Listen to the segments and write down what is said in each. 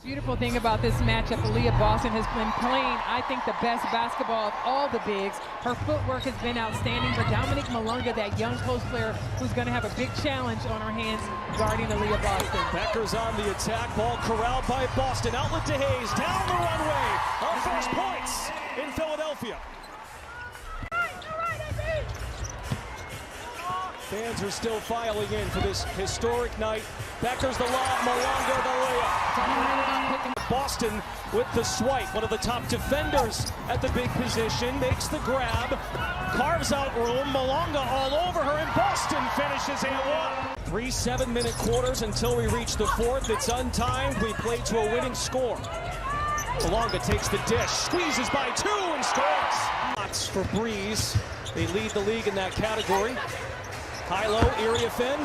Beautiful thing about this matchup, Aaliyah Boston has been playing, I think, the best basketball of all the bigs. Her footwork has been outstanding, but Dominique Malunga, that young post player who's going to have a big challenge on her hands guarding Aaliyah Boston. Becker's on the attack, ball corralled by Boston. Outlet to Hayes, down the runway. Our first points in Philadelphia. Fans are still filing in for this historic night. Becker's the lob, Malunga the layup. Boston with the swipe, one of the top defenders at the big position, makes the grab, carves out room, Malunga all over her, and Boston finishes and one. 3 7-minute quarters until we reach the fourth. It's untimed. We play to a winning score. Malunga takes the dish, squeezes by 2 and scores. For Breeze, they lead the league in that category. High-low, Iriafen,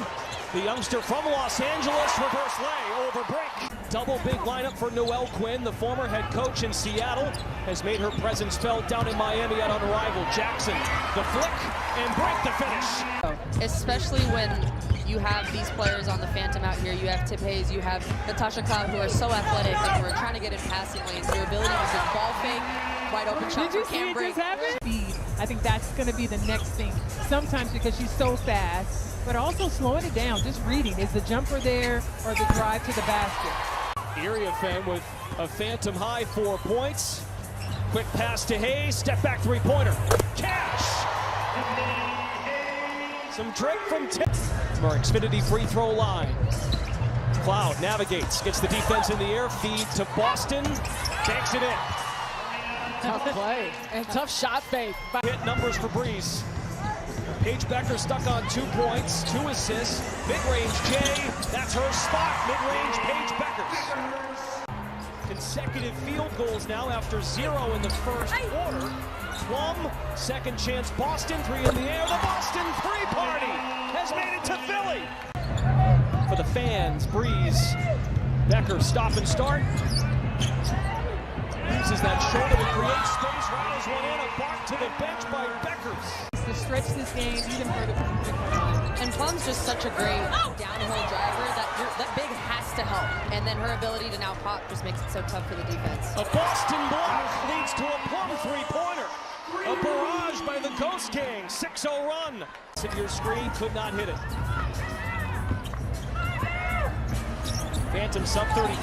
the youngster from Los Angeles, reverse lay, over break. Double big lineup for Noelle Quinn, the former head coach in Seattle, has made her presence felt down in Miami at Unrivaled. Jackson, the flick, and break the finish. Especially when you have these players on the Phantom out here. You have Tip Hayes, you have Natasha Cloud, who are so athletic and who are trying to get in passing lanes. Your ability to just ball fake, wide open shot for Cam break. Speed, I think that's going to be the next thing. Sometimes because she's so fast, but also slowing it down, just reading. Is the jumper there or the drive to the basket? Iriafen with a phantom high 4 points. Quick pass to Hayes, step back three-pointer. Cash! Some Drake from Tip. From our Xfinity free throw line. Cloud navigates, gets the defense in the air, feed to Boston, banks it in. Tough play and tough shot fake. Hit numbers for Breeze. Paige Becker stuck on 2 points, 2 assists. Mid-range Jay, that's her spot. Mid-range Paige Becker. Consecutive field goals now after 0 in the first quarter. Plum, second chance Boston, 3 in the air. The Boston 3-party has made it to Philly. For the fans, Breeze. Becker stop and start. Uses that shoulder to create space, rattles one in, a block to the bench by Beckers. To stretch this game even further. And Plum's just such a great downhill driver that big has to help. And then her ability to now pop just makes it so tough for the defense. A Boston block leads to a Plum 3-pointer. A barrage by the Ghost King, 6-0 run. Your screen could not hit it. Phantom sub 35%.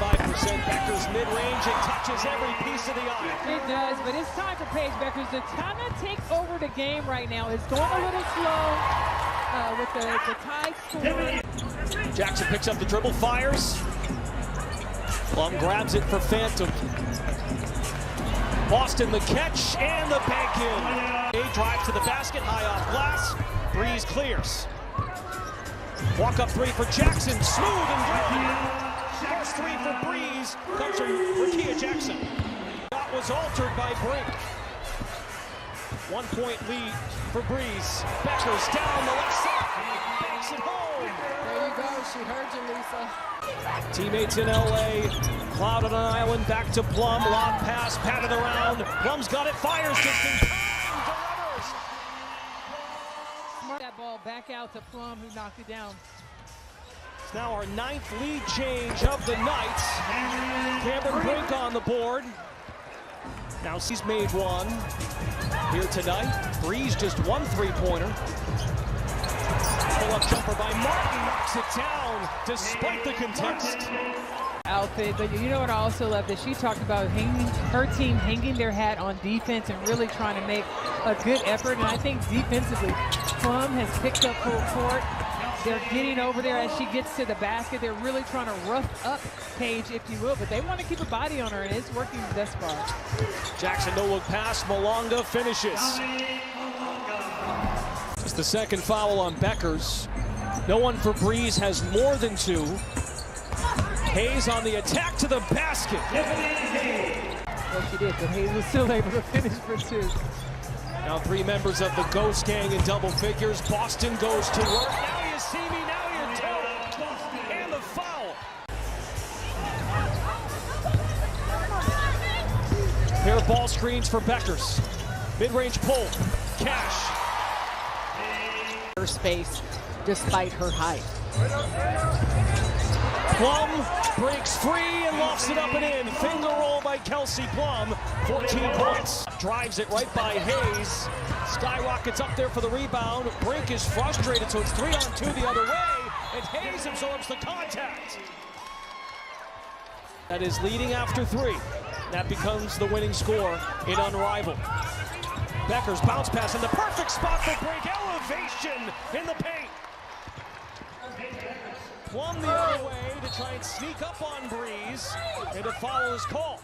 Becker's mid-range, it touches every piece of the eye. It does, but it's time for Paige Beckers to kind of take over the game right now. It's going a little slow with the tie score. Jackson picks up the dribble, fires. Plum grabs it for Phantom. Boston the catch and the bank in. A drive to the basket, high off glass. Breeze clears. Walk up 3 for Jackson, smooth and good. First 3 for Breeze comes from Rickea Jackson. That was altered by Brink. 1-point lead for Breeze. Becker's down the left side. Banks it home. There you go. She heard you, Lisa. Teammates in LA. Cloud on an island. Back to Plum. Lob pass. Patted around. Plum's got it. Fires just in time. Delivers. That ball back out to Plum, who knocked it down. It's now our 9th lead change of the night. Cameron Brink on the board. Now she's made 1 here tonight. Breeze just 1 3-pointer. Pull-up jumper by Martin knocks it down despite the contest. Outfit, but you know what I also love, that she talked about her team hanging their hat on defense and really trying to make a good effort. And I think defensively, Plum has picked up full court. They're getting over there as she gets to the basket. They're really trying to rough up Paige, if you will, but they want to keep a body on her, and it's working thus far. Jackson no-look pass. Malunga finishes. It's the second foul on Beckers. No one for Breeze has more than 2. Hayes on the attack to the basket. Well, she did, but Hayes was still able to finish for 2. Now 3 members of the Ghost Gang in double figures. Boston goes to work. Now you see me, now you don't. And the foul. Pair of ball screens for Beckers. Mid-range pull. Cash. Her space despite her height. Plum breaks free and lofts it up and in. Finger roll by Kelsey Plum. 14 points. Drives it right by Hayes. Skyrockets up there for the rebound. Brink is frustrated, so it's 3-on-2 the other way. And Hayes absorbs the contact. That is leading after 3. That becomes the winning score in Unrivaled. Becker's bounce pass in the perfect spot for Brink. Elevation in the paint. Plum the other way to try and sneak up on Breeze, and a foul is called.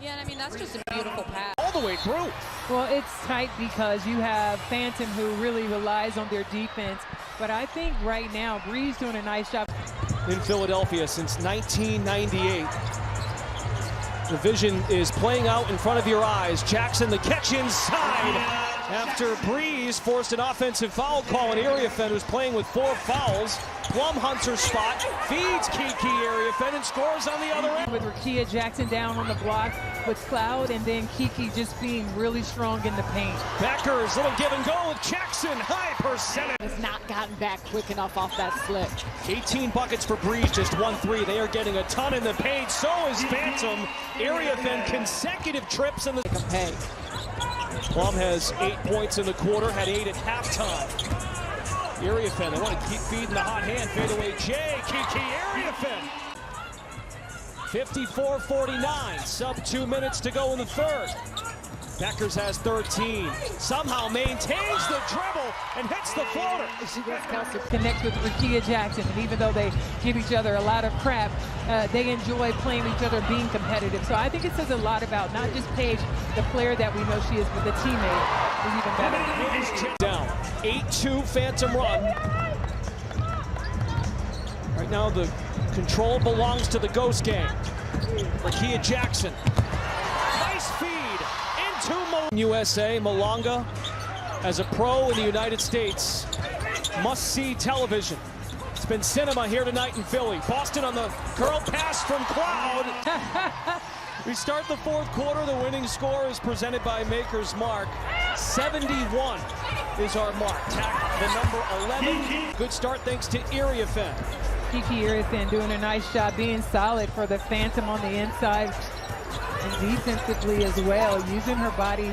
Yeah, and I mean, that's just a beautiful pass. All the way through. Well, it's tight because you have Phantom who really relies on their defense. But I think right now, Breeze doing a nice job. In Philadelphia since 1998. The vision is playing out in front of your eyes. Jackson, the catch inside. After Breeze forced an offensive foul call, an area Fed who's playing with 4 fouls. Plum hunts her spot, feeds Kiki area Fed and scores on the other end. With Rakia Jackson down on the block with Cloud, and then Kiki just being really strong in the paint. Becker's little give and go with Jackson, high percentage. Has not gotten back quick enough off that slip. 18 buckets for Breeze, just 1-3. They are getting a ton in the paint. So is Phantom. Area Fed consecutive trips in the Pay. Plum has 8 points in the quarter, had 8 at halftime. Area Fed, they want to keep feeding the hot hand. Fadeaway Jay, Kiki, Area Fed. 54-49, sub 2 minutes to go in the third. Beckers has 13. Somehow maintains the dribble and hits the floater. She gets Kelsey. Connects with Rakia Jackson, and even though they give each other a lot of crap, they enjoy playing with each other, being competitive. So I think it says a lot about not just Paige, the player that we know she is, but the teammate is even better. Down, 8-2 Phantom run. Right now the control belongs to the Ghost Gang. Rakia Jackson. Nice feed into USA. Malonga, as a pro in the United States, must-see television. It's been cinema here tonight in Philly. Boston on the curl pass from Cloud. We start the fourth quarter. The winning score is presented by Maker's Mark. 71 is our mark. Tack the number 11. Good start thanks to Area Fed. Kiki Irifen doing a nice job being solid for the Phantom on the inside and defensively as well, using her body.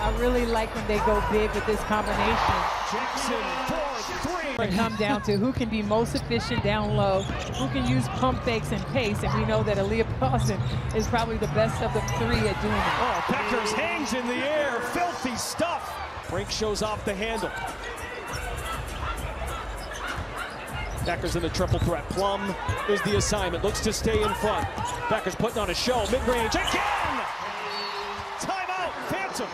I really like when they go big with this combination. Jackson for 3. It come down to who can be most efficient down low, who can use pump fakes and pace, and we know that Aaliyah Boston is probably the best of the 3 at doing it. Oh, Beckers hangs in the air, filthy stuff. Brink shows off the handle. Beckers in the triple threat. Plum is the assignment, looks to stay in front. Beckers putting on a show, mid-range again! Timeout, Phantom.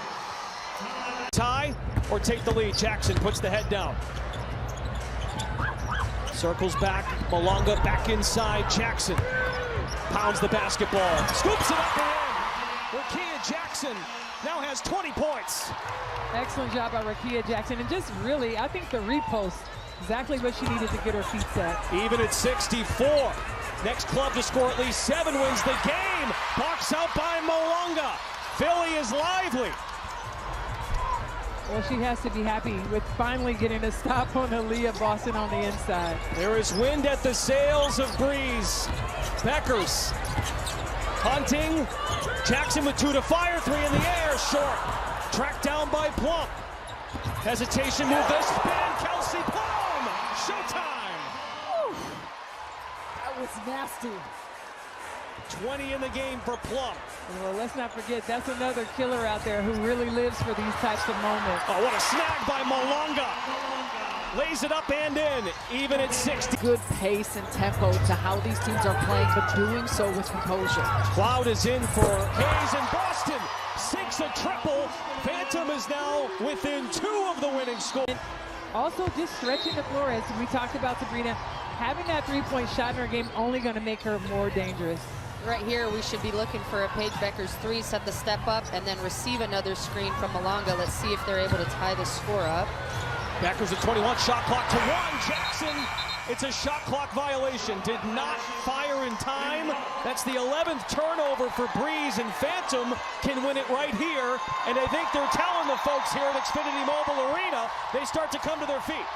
Tie or take the lead. Jackson puts the head down. Circles back, Malonga back inside. Jackson pounds the basketball, scoops it up and in. Rakia Jackson now has 20 points. Excellent job by Rakia Jackson, and just really, I think the repost, exactly what she needed to get her feet set. Even at 64. Next club to score at least 7 wins the game. Box out by Malonga. Philly is lively. Well, she has to be happy with finally getting a stop on Aaliyah Boston on the inside. There is wind at the sails of Breeze. Beckers hunting. Jackson with 2 to fire, 3 in the air, short. Tracked down by Plum. Hesitation, move this, spin, Kelsey Plum. Showtime. Woo. That was nasty. 20 in the game for Plum. Well, let's not forget, that's another killer out there who really lives for these types of moments. Oh, what a snag by Malonga. Lays it up and in, even at 60. Good pace and tempo to how these teams are playing, but doing so with composure. Cloud is in for Hayes and Boston. 6 a triple. Phantom is now within 2 of the winning score. Also, just stretching the floor, as we talked about Sabrina, having that three-point shot in her game only going to make her more dangerous. Right here, we should be looking for a Paige Beckers 3, set the step up, and then receive another screen from Malonga. Let's see if they're able to tie the score up. Beckers at 21, shot clock to 1. Jackson, it's a shot clock violation. Did not fire in time. That's the 11th turnover for Breeze, and Phantom can win it right here. And I think they're telling the folks here at Xfinity Mobile Arena, they start to come to their feet.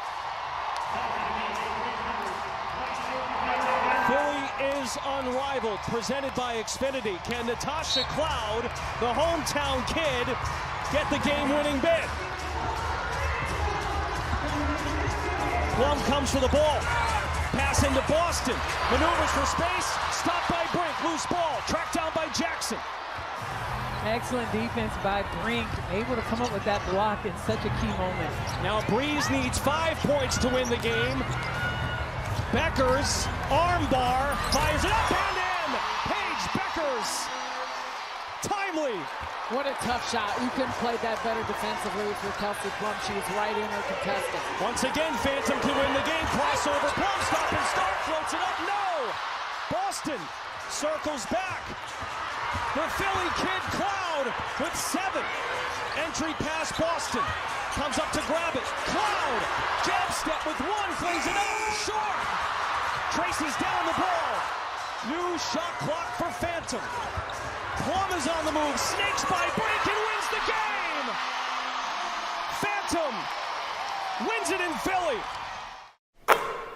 is Unrivaled, presented by Xfinity. Can Natasha Cloud, the hometown kid, get the game-winning bid? Plum comes for the ball. Pass into Boston. Maneuvers for space. Stopped by Brink. Loose ball. Tracked down by Jackson. Excellent defense by Brink. Able to come up with that block in such a key moment. Now Breeze needs 5 points to win the game. Beckers, armbar, fires it up and in. Paige Beckers. Timely. What a tough shot. You couldn't play that better defensively for Kelsey Plum. She was right in her contested. Once again, Phantom can win the game. Crossover. Plum, stop and start. Floats it up. No. Boston circles back. The Philly kid Cloud with 7. Entry past Boston. Comes up to grab it. Cloud. Jab step with 1. Flings it up. Short. Tracy's down the ball. New shot clock for Phantom. Plum is on the move. Snakes by Brink and wins the game. Phantom wins it in Philly.